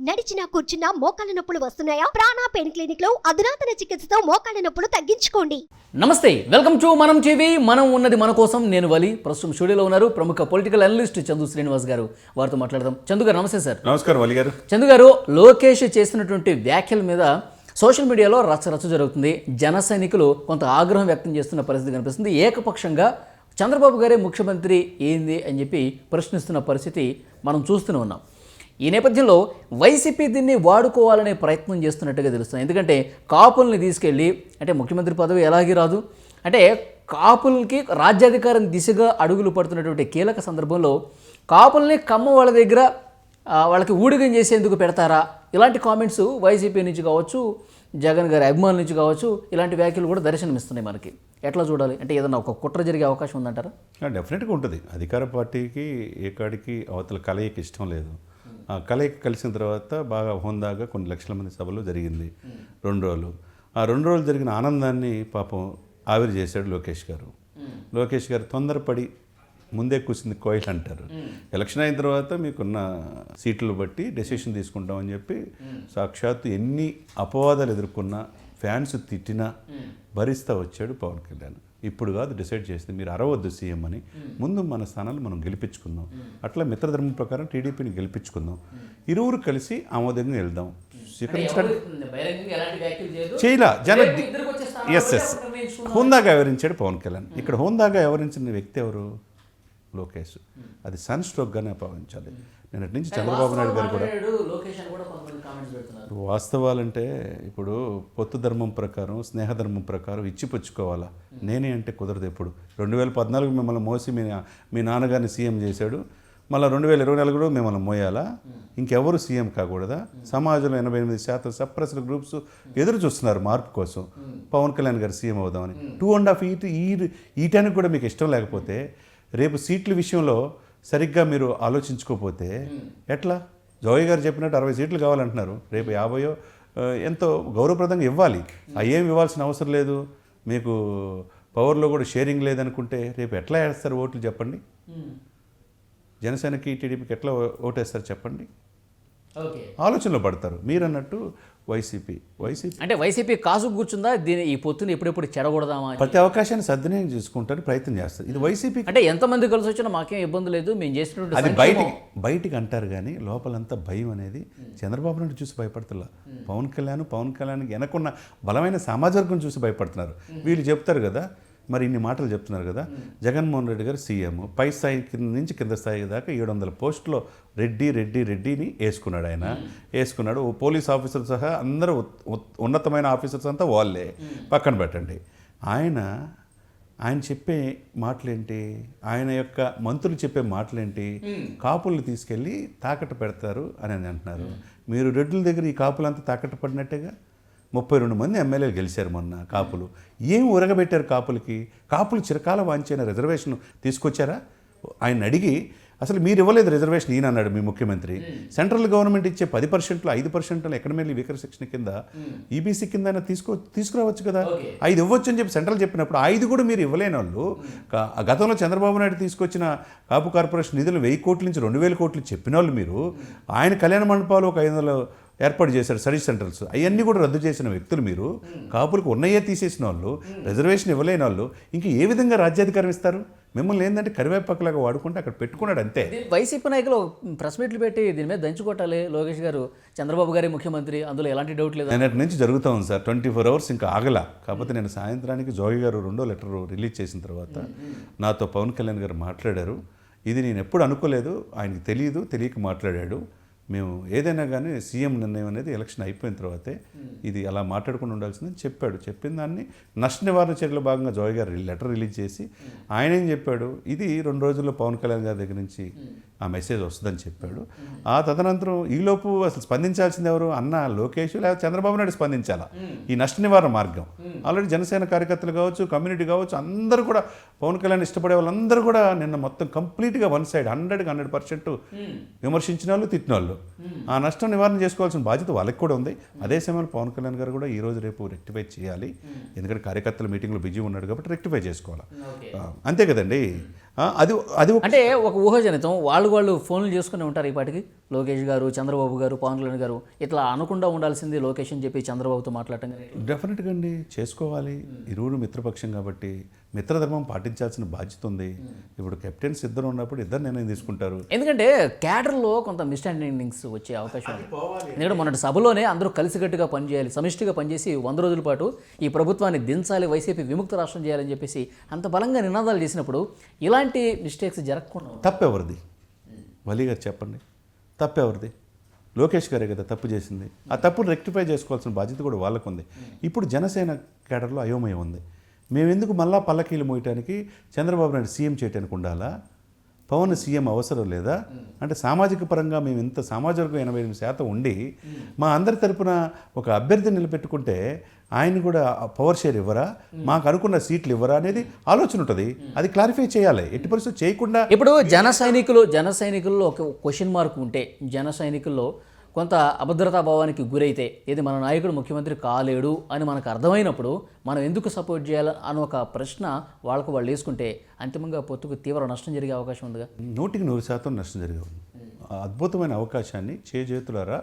నడిచినా కూర్చున్నా మోకాళ్ళ నొప్పులు వస్తున్నాయా? ప్రాణా పెయిన్ క్లినిక్ లో అధునాతన చికిత్సతో మోకాళ్ళ నొప్పులు తగ్గించుకోండి. నమస్తే, వెల్కమ్ టు మనం టీవీ. మనం ఉన్నది మన కోసం. నేను వలి. ప్రస్తుతం స్టూడియోలో ఉన్నారు ప్రముఖ పొలిటికల్ అనలిస్ట్ చందు శ్రీనివాస్ గారు. వారితో మాట్లాడదాం. చందు గారు నమస్తే సార్. నమస్కారం వలి గారు. చందు గారు, లోకేష్ చేసినటువంటి వ్యాఖ్యల మీద సోషల్ మీడియాలో రచ్చ జరుగుతుంది. జన సైనికులు కొంత ఆగ్రహం వ్యక్తం చేస్తున్న పరిస్థితి కనిపిస్తుంది. ఏకపక్షంగా చంద్రబాబు గారే ముఖ్యమంత్రి ఏంది అని చెప్పి ప్రశ్నిస్తున్న పరిస్థితి మనం చూస్తూనే ఉన్నాం. ఈ నేపథ్యంలో వైసీపీ దీన్ని వాడుకోవాలనే ప్రయత్నం చేస్తున్నట్టుగా తెలుస్తుంది. ఎందుకంటే కాపుల్ని తీసుకెళ్ళి, అంటే ముఖ్యమంత్రి పదవి ఎలాగే రాదు, అంటే కాపులకి రాజ్యాధికారం దిశగా అడుగులు పడుతున్నటువంటి కీలక సందర్భంలో కాపుల్ని కమ్మ వాళ్ళ దగ్గర వాళ్ళకి ఊడిగం చేసేందుకు పెడతారా? ఇలాంటి కామెంట్స్ వైసీపీ నుంచి కావచ్చు, జగన్ గారి అభిమానుల నుంచి కావచ్చు, ఇలాంటి వ్యాఖ్యలు కూడా దర్శనమిస్తున్నాయి మనకి. ఎట్లా చూడాలి? అంటే ఏదన్నా ఒక కుట్ర జరిగే అవకాశం ఉందంటారా? డెఫినెట్గా ఉంటుంది. అధికార పార్టీకి ఏ కాడికి అవతల కలయిక ఇష్టం లేదు. ఆ కలయిక కలిసిన తర్వాత బాగా హోందాగా కొన్ని లక్షల మంది సభలు జరిగింది 2 రోజులు. ఆ 2 రోజులు జరిగిన ఆనందాన్ని పాపం ఆవిరి చేశాడు లోకేష్ గారు. లోకేష్ గారు తొందరపడి ముందే కూర్చుంది కోయిల్ అంటారు. ఎలక్షన్ అయిన తర్వాత మీకున్న సీట్లు బట్టి డెసిషన్ తీసుకుంటామని చెప్పి సాక్షాత్తు ఎన్ని అపవాదాలు ఎదుర్కొన్నా, ఫ్యాన్స్ తిట్టినా భరిస్తూ వచ్చాడు పవన్ కళ్యాణ్. ఇప్పుడు కాదు డిసైడ్ చేసింది, మీరు అరవద్దు సీఎం అని. ముందు మన స్థానాలు మనం గెలిపించుకుందాం. అట్లా మిత్రధర్మం ప్రకారం టీడీపీని గెలిపించుకుందాం. ఇరువురు కలిసి ఆమోదంగా వెళ్దాం. చేయలా జన ఎస్ హోందాగా వ్యవహరించాడు పవన్ కళ్యాణ్. ఇక్కడ హోందాగా వ్యవహరించిన వ్యక్తి ఎవరు? లోకేష్. అది సన్ స్ట్రోక్గానే భావించాలి. నిన్నటి నుంచి చంద్రబాబు నాయుడు గారు కూడా వాస్తవాలంటే ఇప్పుడు పొత్తు ధర్మం ప్రకారం, స్నేహధర్మం ప్రకారం ఇచ్చిపుచ్చుకోవాలా. నేనే అంటే కుదరదు. ఎప్పుడు 2014 మిమ్మల్ని మోసి మీ నాన్నగారిని సీఎం చేశాడు, మళ్ళీ 2024 కూడా మిమ్మల్ని మోయాలా? ఇంకెవరు సీఎం కాకూడదా? సమాజంలో 88% సప్రెస్డ్ గ్రూప్స్ ఎదురు చూస్తున్నారు మార్పు కోసం, పవన్ కళ్యాణ్ గారు సీఎం అవుదామని. 2.5 ఈటానికి కూడా మీకు ఇష్టం లేకపోతే, రేపు సీట్ల విషయంలో సరిగ్గా మీరు ఆలోచించుకోకపోతే ఎట్లా? జోయ్ గారు చెప్పినట్టు 60 సీట్లు కావాలంటున్నారు. రేపు 50 ఎంతో గౌరవప్రదంగా ఇవ్వాలి. ఏం ఇవ్వాల్సిన అవసరం లేదు. మీకు పవర్లో కూడా షేరింగ్ లేదనుకుంటే రేపు ఎట్లా వేస్తారు ఓట్లు చెప్పండి? జనసేనకి టీడీపీకి ఎట్లా ఓటేస్తారు చెప్పండి? ఆలోచనలో పడతారు. మీరు అన్నట్టు వైసీపీ అంటే వైసీపీ కాసు కూర్చుందా దీని ఈ పొత్తుని ఎప్పుడెప్పుడు చెడగొడదామా? ప్రతి అవకాశాన్ని సద్వినియోగం చేసుకుంటారు, ప్రయత్నం చేస్తారు. ఇది వైసీపీ అంటే ఎంతమంది కలిసి వచ్చినా మాకేం ఇబ్బంది లేదు, మేము చేసినట్టు. అది బయటికి అంటారు కానీ లోపలంతా భయం అనేది చంద్రబాబు నాయుడు చూసి భయపడుతున్నా. పవన్ కళ్యాణ్కి వెనకున్న బలమైన సామాజిక వర్గం చూసి భయపడుతున్నారు. వీళ్ళు చెప్తారు కదా, మరి ఇన్ని మాటలు చెప్తున్నారు కదా. జగన్మోహన్ రెడ్డి గారు సీఎం, పై స్థాయి నుంచి కింద స్థాయి దాకా 700 పోస్టులో రెడ్డిని వేసుకున్నాడు. ఓ పోలీస్ ఆఫీసర్ సహా అందరూ ఉన్నతమైన ఆఫీసర్స్ అంతా వాళ్ళే. పక్కన పెట్టండి. ఆయన చెప్పే మాటలేంటి? ఆయన యొక్క మంత్రులు చెప్పే మాటలేంటి? కాపుల్ని తీసుకెళ్ళి తాకట్టు పెడతారు అని అంటున్నారు. మీరు రెడ్డుల దగ్గర ఈ కాపులంతా తాకట్టు పడినట్టేగా. 32 మంది ఎమ్మెల్యేలు గెలిచారు మొన్న కాపులు. ఏం ఉరగబెట్టారు కాపులకి? కాపులు చిరకాల వాంచిన రిజర్వేషన్ తీసుకొచ్చారా? ఆయన అడిగి అసలు మీరు ఇవ్వలేదు రిజర్వేషన్, ఈయన అన్నాడు మీ ముఖ్యమంత్రి. సెంట్రల్ గవర్నమెంట్ ఇచ్చే 10%, 5% ఎకనమీ వీకర్ సెక్షన్ కింద, ఈబీసీ కింద తీసుకురావచ్చు కదా. 5 ఇవ్వచ్చు అని చెప్పి సెంట్రల్ చెప్పినప్పుడు 5 కూడా మీరు ఇవ్వలేని వాళ్ళు. గతంలో చంద్రబాబు నాయుడు తీసుకొచ్చిన కాపు కార్పొరేషన్ నిధులు 1000 కోట్ల నుంచి 2000 కోట్లు చెప్పిన వాళ్ళు మీరు. ఆయన కళ్యాణ మండపాలు ఒక 500 ఏర్పాటు చేశారు, సర్వీస్ సెంటర్స్. అవన్నీ కూడా రద్దు చేసిన వ్యక్తులు మీరు. కాపులకు ఉన్నయే తీసేసిన వాళ్ళు, రిజర్వేషన్ ఇవ్వలేని వాళ్ళు ఇంక ఏ విధంగా రాజ్యాధికారం ఇస్తారు? మిమ్మల్ని ఏంటంటే కరివేపాకులాగా వాడుకుంటే అక్కడ పెట్టుకున్నాడు అంతే. వైసీపీ నాయకులు ప్రెస్ మీట్లు పెట్టి దీని మీద దంచుకోవటాలి. లోకేష్ గారు చంద్రబాబు గారి ముఖ్యమంత్రి, అందులో ఎలాంటి డౌట్ లేదు. నిన్నటి నుంచి జరుగుతూ ఉంది సార్. 24 అవర్స్ ఇంకా ఆగలా. కాకపోతే నేను సాయంత్రానికి జోగి గారు 2వ లెటర్ రిలీజ్ చేసిన తర్వాత నాతో పవన్ కళ్యాణ్ గారు మాట్లాడారు. ఇది నేను ఎప్పుడు అనుకోలేదు, ఆయనకి తెలియక మాట్లాడాడు. మేము ఏదైనా కానీ సీఎం నిర్ణయం అనేది ఎలక్షన్ అయిపోయిన తర్వాతే ఇది అలా మాట్లాడుకుని ఉండాల్సిందని చెప్పాడు. చెప్పిన దాన్ని నష్ట నివారణ చర్యల భాగంగా జోయ్ గారు లెటర్ రిలీజ్ చేసి ఆయన ఏం చెప్పాడు, ఇది 2 రోజుల్లో పవన్ కళ్యాణ్ గారి దగ్గర నుంచి ఆ మెసేజ్ వస్తుందని చెప్పాడు. ఆ తదనంతరం ఈలోపు అసలు స్పందించాల్సింది ఎవరు? అన్న లోకేష్ లేదా చంద్రబాబు నాయుడు స్పందించాలా ఈ నష్ట నివారణ మార్గం. ఆల్రెడీ జనసేన కార్యకర్తలు కావచ్చు, కమ్యూనిటీ కావచ్చు, అందరూ కూడా పవన్ కళ్యాణ్ ఇష్టపడే వాళ్ళందరూ కూడా నిన్న మొత్తం కంప్లీట్గా వన్ సైడ్ 100% విమర్శించిన వాళ్ళు, తిట్టిన వాళ్ళు. ఆ నష్టం నివారణ చేసుకోవాల్సిన బాధ్యత వాళ్ళకి కూడా ఉంది. అదే సమయంలో పవన్ కళ్యాణ్ గారు కూడా ఈ రోజు రేపు రెక్టిఫై చేయాలి. ఎందుకంటే కార్యకర్తల మీటింగ్లో బిజీ ఉన్నాడు కాబట్టి రెక్టిఫై చేసుకోవాలి. అంతే కదండి. అది అది అంటే ఒక ఊహాజనితం వాళ్ళు ఫోన్లు చేసుకుని ఉంటారు ఈ పాటికి. లోకేష్ గారు, చంద్రబాబు గారు, పవన్ కళ్యాణ్ గారు ఇట్లా అనకుండా ఉండాల్సింది లోకేష్ అని చెప్పి చంద్రబాబుతో మాట్లాడటం కానీ. డెఫినెట్గా అండి చేసుకోవాలి. ఇరువురు మిత్రపక్షం కాబట్టి మిత్రధర్మం పాటించాల్సిన బాధ్యత ఉంది. ఇప్పుడు కెప్టెన్స్ ఇద్దరు ఉన్నప్పుడు ఇద్దరు నిర్ణయం తీసుకుంటారు. ఎందుకంటే క్యాడర్లో కొంత మిస్అండర్స్టాండింగ్స్ వచ్చే అవకాశం ఉంది. ఎందుకంటే మొన్నటి సభలోనే అందరూ కలిసికట్టుగా పనిచేయాలి, సమిష్టిగా పనిచేసి 100 రోజుల పాటు ఈ ప్రభుత్వాన్ని దించాలి, వైసీపీ విముక్త రాష్ట్రం చేయాలని చెప్పేసి అంత బలంగా నినాదాలు చేసినప్పుడు ఇలాంటి మిస్టేక్స్ జరగకుండా తప్పెవరిది? వలి గారు చెప్పండి, తప్పెవరిది? లోకేష్ గారే కదా తప్పు చేసింది. ఆ తప్పును రెక్టిఫై చేసుకోవాల్సిన బాధ్యత కూడా వాళ్ళకు ఉంది. ఇప్పుడు జనసేన కేడర్లో అయోమయం ఉంది. మేము ఎందుకు మళ్ళా పల్లకీలు మోయటానికి చంద్రబాబు నాయుడు సీఎం చేయటానికి ఉండాలా? పవన్ సీఎం అవసరం లేదా? అంటే సామాజిక పరంగా మేము ఇంత సామాజిక 88% ఉండి మా అందరి తరపున ఒక అభ్యర్థిని నిలబెట్టుకుంటే ఆయన కూడా పవర్ షేర్ ఇవ్వరా, మాకు అనుకున్న సీట్లు ఇవ్వరా అనేది ఆలోచన ఉంటుంది. అది క్లారిఫై చేయాలి. ఎట్టి పరిస్థితి చేయకుండా ఇప్పుడు జన సైనికుల్లో ఒక క్వశ్చన్ మార్క్ ఉంటే, జన సైనికుల్లో కొంత అభద్రతా భావానికి గురైతే, ఇది మన నాయకుడు ముఖ్యమంత్రి కాలేడు అని మనకు అర్థమైనప్పుడు మనం ఎందుకు సపోర్ట్ చేయాలి అని ఒక ప్రశ్న వాళ్ళు వేసుకుంటే అంతిమంగా పొత్తుకు తీవ్ర నష్టం జరిగే అవకాశం ఉందిగా. 100% నష్టం జరిగే ఉంది. అద్భుతమైన అవకాశాన్ని చేతులారా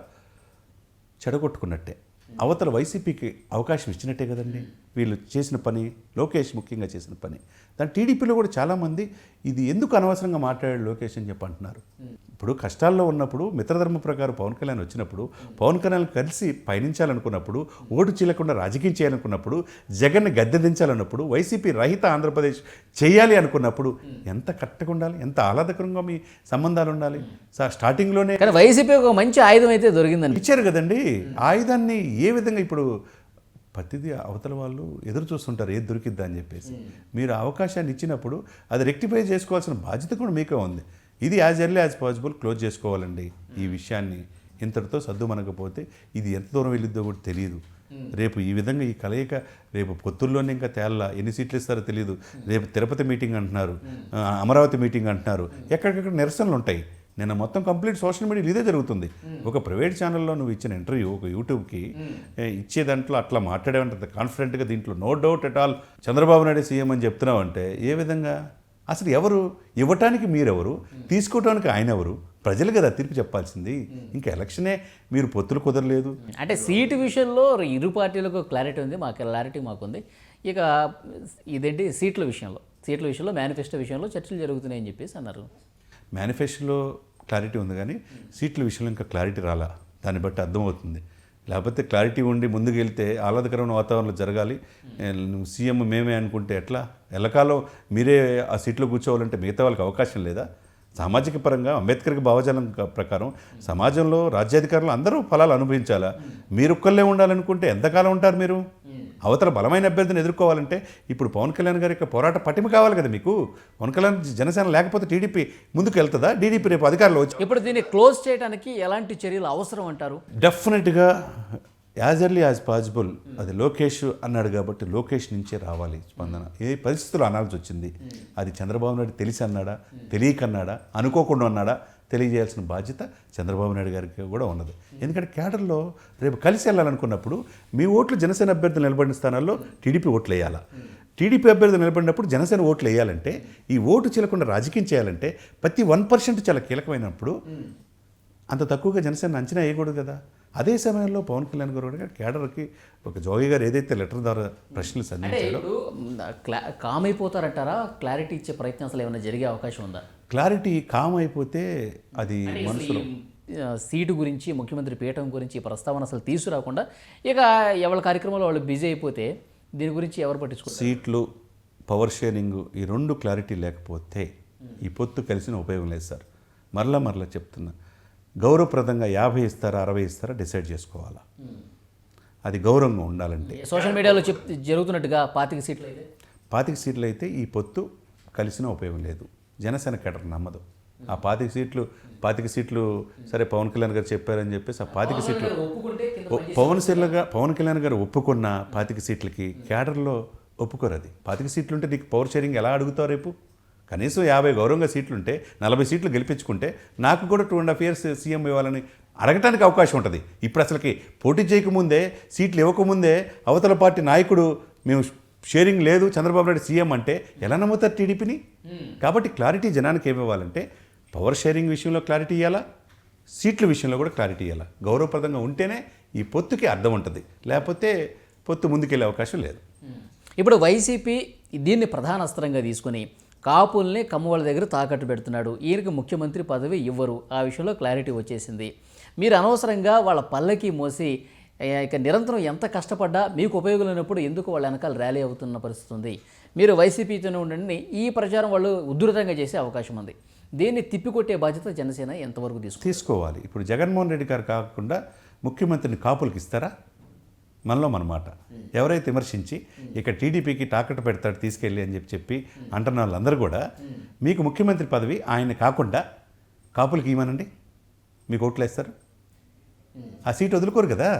చెడగొట్టుకున్నట్టే. అవతల వైసీపీకి అవకాశం ఇచ్చినట్టే కదండి వీళ్ళు చేసిన పని, లోకేష్ ముఖ్యంగా చేసిన పని. దాని టీడీపీలో కూడా చాలామంది ఇది ఎందుకు అనవసరంగా మాట్లాడాడు లోకేష్ అని చెప్పి అంటున్నారు. ఇప్పుడు కష్టాల్లో ఉన్నప్పుడు మిత్రధర్మ ప్రకారం పవన్ కళ్యాణ్ వచ్చినప్పుడు, పవన్ కళ్యాణ్ కలిసి పయనించాలనుకున్నప్పుడు, ఓటు చీలకుండా రాజకీయం చేయాలనుకున్నప్పుడు, జగన్ని గద్దె దించాలన్నప్పుడు, వైసీపీ రహిత ఆంధ్రప్రదేశ్ చేయాలి అనుకున్నప్పుడు ఎంత కరెక్ట్గా ఉండాలి, ఎంత ఆహ్లాదకరంగా మీ సంబంధాలు ఉండాలి. స్టార్టింగ్లోనే కానీ వైసీపీ ఒక మంచి ఆయుధం అయితే దొరికిందండి. ఇచ్చారు కదండి ఆయుధాన్ని. ఏ విధంగా ఇప్పుడు ప్రతిదీ అవతల వాళ్ళు ఎదురు చూస్తుంటారు ఏది దొరికిద్దా అని చెప్పేసి. మీరు అవకాశాన్ని ఇచ్చినప్పుడు అది రెక్టిఫై చేసుకోవాల్సిన బాధ్యత కూడా మీకే ఉంది. ఇది as early as possible close చేసుకోవాలండి ఈ విషయాన్ని. ఇంతటితో సద్దు మనకపోతే ఇది ఎంత దూరం వెళ్ళిద్దో కూడా తెలియదు. రేపు ఈ విధంగా ఈ కలయిక రేపు పొత్తుల్లోనే ఇంకా తేల్లా ఎన్ని సీట్లు ఇస్తారో తెలియదు. రేపు తిరుపతి మీటింగ్ అంటున్నారు, అమరావతి మీటింగ్ అంటున్నారు, ఎక్కడికక్కడ నిరసనలు ఉంటాయి. నిన్న మొత్తం కంప్లీట్ సోషల్ మీడియాలో ఇదే జరుగుతుంది. ఒక ప్రైవేట్ ఛానల్లో నువ్వు ఇచ్చిన ఇంటర్వ్యూ ఒక యూట్యూబ్కి ఇచ్చే దాంట్లో అట్లా మాట్లాడేవంటే కాన్ఫిడెంట్గా దీంట్లో no doubt at all Chandrababu Naidu CM అని చెప్తున్నావు అంటే ఏ విధంగా? అసలు ఎవరు ఇవ్వటానికి మీరెవరు, తీసుకోవటానికి ఆయన ఎవరు? ప్రజలు కదా తీర్పు చెప్పాల్సింది. ఇంకా ఎలక్షనే మీరు పొత్తులు కుదరలేదు. అంటే సీటు విషయంలో ఇరు పార్టీలకు క్లారిటీ ఉంది, మాకు క్లారిటీ మాకుంది. ఇక ఇదేంటి సీట్ల విషయంలో మేనిఫెస్టో విషయంలో చర్చలు జరుగుతున్నాయని చెప్పేసి అన్నారు. మేనిఫెస్టోలో క్లారిటీ ఉంది కానీ సీట్ల విషయంలో ఇంకా క్లారిటీ రాలా. దాన్ని బట్టి అర్థమవుతుంది. లేకపోతే క్లారిటీ ఉండి ముందుకు వెళ్తే ఆహ్లాదకరమైన వాతావరణంలో జరగాలి. నువ్వు సీఎం మేమే అనుకుంటే ఎట్లా? ఎల్లకాలం మీరే ఆ సీట్లో కూర్చోవాలంటే మిగతా వాళ్ళకి అవకాశం లేదా? సామాజిక పరంగా అంబేద్కర్కి భావజాలం ప్రకారం సమాజంలో రాజ్యాధికారులు అందరూ ఫలాలు అనుభవించాలా? మీరు ఒక్కళ్ళే ఉండాలనుకుంటే ఎంతకాలం ఉంటారు మీరు? అవతల బలమైన అభ్యర్థిని ఎదుర్కోవాలంటే ఇప్పుడు పవన్ కళ్యాణ్ గారి యొక్క పోరాట పటిమ కావాలి కదా మీకు. పవన్ కళ్యాణ్ జనసేన లేకపోతే టీడీపీ ముందుకు వెళ్తుందా? టీడీపీ రేపు అధికారంలో వచ్చి ఇప్పుడు దీన్ని క్లోజ్ చేయడానికి ఎలాంటి చర్యలు అవసరం అంటారు? డెఫినెట్గా యాజ్ ఎర్లీ యాజ్ పాసిబుల్. అది లోకేష్ అన్నాడు కాబట్టి లోకేష్ నుంచే రావాలి స్పందన. ఏ పరిస్థితులు అనాల్సి వచ్చింది అది చంద్రబాబు నాయుడు తెలిసి అన్నాడా, తెలియక అన్నాడా, అనుకోకుండా అన్నాడా తెలియజేయాల్సిన బాధ్యత చంద్రబాబు నాయుడు గారికి కూడా ఉన్నది. ఎందుకంటే కేడర్లో రేపు కలిసి వెళ్ళాలనుకున్నప్పుడు మీ ఓట్లు జనసేన అభ్యర్థులు నిలబడిన స్థానాల్లో టీడీపీ ఓట్లు వేయాలా? టీడీపీ అభ్యర్థులు నిలబడినప్పుడు జనసేన ఓట్లు వేయాలంటే, ఈ ఓటు చీలకుండా రాజకీయం చేయాలంటే ప్రతి 1% చాలా కీలకమైనప్పుడు అంత తక్కువగా జనసేన అంచనా వేయకూడదు కదా. అదే సమయంలో పవన్ కళ్యాణ్ గారు కూడా కేడర్కి ఒక జోగి గారు ఏదైతే లెటర్ ద్వారా ప్రశ్నలు సంధించాడో కామ్ అయిపోతారంటారా? క్లారిటీ ఇచ్చే ప్రయత్నం అసలు ఏమైనా జరిగే అవకాశం ఉందా? క్లారిటీ కామ్ అయిపోతే అది మనసులో సీటు గురించి, ముఖ్యమంత్రి పీఠం గురించి ప్రస్తావన అసలు తీసుకురాకుండా ఇక ఎవరి కార్యక్రమంలో వాళ్ళు బిజీ అయిపోతే దీని గురించి ఎవరు పట్టించుకో. సీట్లు, పవర్ షేరింగ్ ఈ రెండు క్లారిటీ లేకపోతే ఈ పొత్తు కలిసిన ఉపయోగం లేదు సార్. మరలా చెప్తున్నా, గౌరవప్రదంగా 50 ఇస్తారా 60 ఇస్తారా డిసైడ్ చేసుకోవాలా. అది గౌరవంగా ఉండాలంటే సోషల్ మీడియాలో జరుగుతున్నట్టుగా 25 సీట్లు అయితే 25 సీట్లు అయితే ఈ పొత్తు కలిసిన ఉపయోగం లేదు. జనసేన కేడర్ నమ్మదు. ఆ 25 సీట్లు సరే పవన్ కళ్యాణ్ గారు చెప్పారని చెప్పేసి ఆ 25 సీట్లు పవన్ కళ్యాణ్ గారు ఒప్పుకున్న 25 సీట్లకి కేడర్లో ఒప్పుకోరు. అది 25 సీట్లు ఉంటే నీకు పవర్ షేరింగ్ ఎలా అడుగుతావు? రేపు కనీసం 50 గౌరవంగా సీట్లుంటే 40 సీట్లు గెలిపించుకుంటే నాకు కూడా 2.5 years సీఎం ఇవ్వాలని అడగటానికి అవకాశం ఉంటుంది. ఇప్పుడు అసలుకి పోటీ చేయకముందే, సీట్లు ఇవ్వకముందే అవతల పార్టీ నాయకుడు మేము షేరింగ్ లేదు చంద్రబాబు నాయుడు సీఎం అంటే ఎలా నమ్ముతారు టీడీపీని? కాబట్టి క్లారిటీ జనానికి ఏమి ఇవ్వాలంటే పవర్ షేరింగ్ విషయంలో క్లారిటీ ఇవ్వాలా, సీట్ల విషయంలో కూడా క్లారిటీ ఇవ్వాలా. గౌరవప్రదంగా ఉంటేనే ఈ పొత్తుకి అర్థం ఉంటుంది, లేకపోతే పొత్తు ముందుకెళ్ళే అవకాశం లేదు. ఇప్పుడు వైసీపీ దీన్ని ప్రధాన అస్త్రంగా తీసుకొని కాపుల్ని కమ్మవాళ్ళ దగ్గర తాకట్టు పెడుతున్నాడు, ఈయనకి ముఖ్యమంత్రి పదవి ఇవ్వరు, ఆ విషయంలో క్లారిటీ వచ్చేసింది. మీరు అనవసరంగా వాళ్ళ పల్లకి మోసి ఇక నిరంతరం ఎంత కష్టపడ్డా మీకు ఉపయోగం లేనప్పుడు ఎందుకు వాళ్ళ వెనకాల ర్యాలీ అవుతున్న పరిస్థితి ఉంది. మీరు వైసీపీతోనే ఉండండి, ఈ ప్రచారం వాళ్ళు ఉధృతంగా చేసే అవకాశం ఉంది. దీన్ని తిప్పికొట్టే బాధ్యత జనసేన ఎంతవరకు తీసుకోవాలి? ఇప్పుడు జగన్మోహన్ రెడ్డి గారు కాకుండా ముఖ్యమంత్రిని కాపులకి ఇస్తారా? మనలో మన మాట ఎవరైతే విమర్శించి ఇక టీడీపీకి తాకట్టు పెడతాడు తీసుకెళ్ళి అని చెప్పి అంటున్న వాళ్ళందరూ కూడా మీకు ముఖ్యమంత్రి పదవి ఆయన కాకుండా కాపులకి ఇవ్వమనండి, మీకు ఓట్లు వేస్తారు. ఆ సీట్ వదులుకోరు కదా.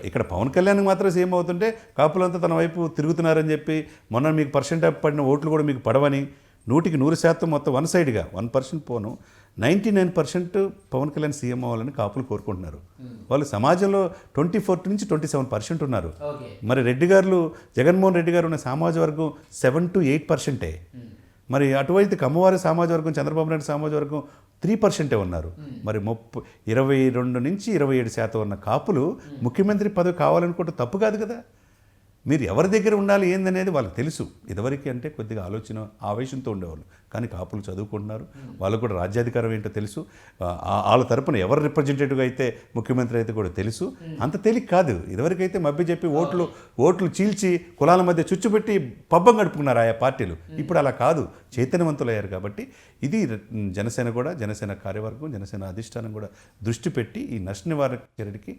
ఇక్కడ పవన్ కళ్యాణ్ మాత్రం సీఎం అవుతుంటే కాపులంతా తన వైపు తిరుగుతున్నారని చెప్పి మొన్న మీకు పర్సెంట్ పడిన ఓట్లు కూడా మీకు పడవని 100% మొత్తం వన్ సైడ్గా 1% పోను 99% పవన్ కళ్యాణ్ సీఎం అవ్వాలని కాపులు కోరుకుంటున్నారు. వాళ్ళు సమాజంలో 24 నుంచి 27% ఉన్నారు. మరి రెడ్డి గారు జగన్మోహన్ రెడ్డి గారు ఉన్న సమాజ వర్గం 7 to 8%. మరి అటువైపు కమ్మవారి సమాజ వర్గం చంద్రబాబు నాయుడు సమాజ వర్గం 3% ఉన్నారు. మరి 22 నుంచి 27% ఉన్న కాపులు ముఖ్యమంత్రి పదవి కావాలనుకుంటే తప్పు కాదు కదా. మీరు ఎవరి దగ్గర ఉండాలి ఏందనేది వాళ్ళకి తెలుసు. ఇదివరకు అంటే కొద్దిగా ఆలోచన ఆవేశంతో ఉండేవాళ్ళు, కానీ కాపులు చదువుకుంటున్నారు, వాళ్ళకు కూడా రాజ్యాధికారం ఏంటో తెలుసు. వాళ్ళ తరపున ఎవరు రిప్రజెంటేటివ్గా అయితే ముఖ్యమంత్రి అయితే కూడా తెలుసు. అంత తేలిక కాదు. ఇదివరకైతే మభ్య చెప్పి ఓట్లు చీల్చి కులాల మధ్య చుచ్చుపెట్టి పబ్బం గడుపుకున్నారు ఆయా పార్టీలు. ఇప్పుడు అలా కాదు, చైతన్యవంతులయ్యారు. కాబట్టి ఇది జనసేన కార్యవర్గం, జనసేన అధిష్టానం కూడా దృష్టి పెట్టి ఈ నష్ట నివారణ చర్యకి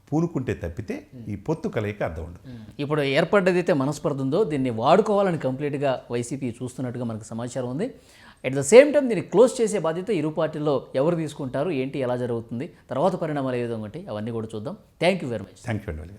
పూనుకుంటే తప్పితే ఈ పొత్తు కలయిక అర్థం ఉండదు. ఇప్పుడు ఏర్పడ్డదైతే మనస్పర్ధ ఉందో దీన్ని వాడుకోవాలని కంప్లీట్గా వైసీపీ చూస్తున్నట్టుగా మనకు సమాచారం ఉంది. అట్ ద సేమ్ టైం దీన్ని క్లోజ్ చేసే బాధ్యత ఇరు పార్టీల్లో ఎవరు తీసుకుంటారు, ఏంటి, ఎలా జరుగుతుంది, తర్వాత పరిణామాలు ఏ విధంగా ఉంటాయి అవన్నీ కూడా చూద్దాం. Thank you very much. Thank you అండి.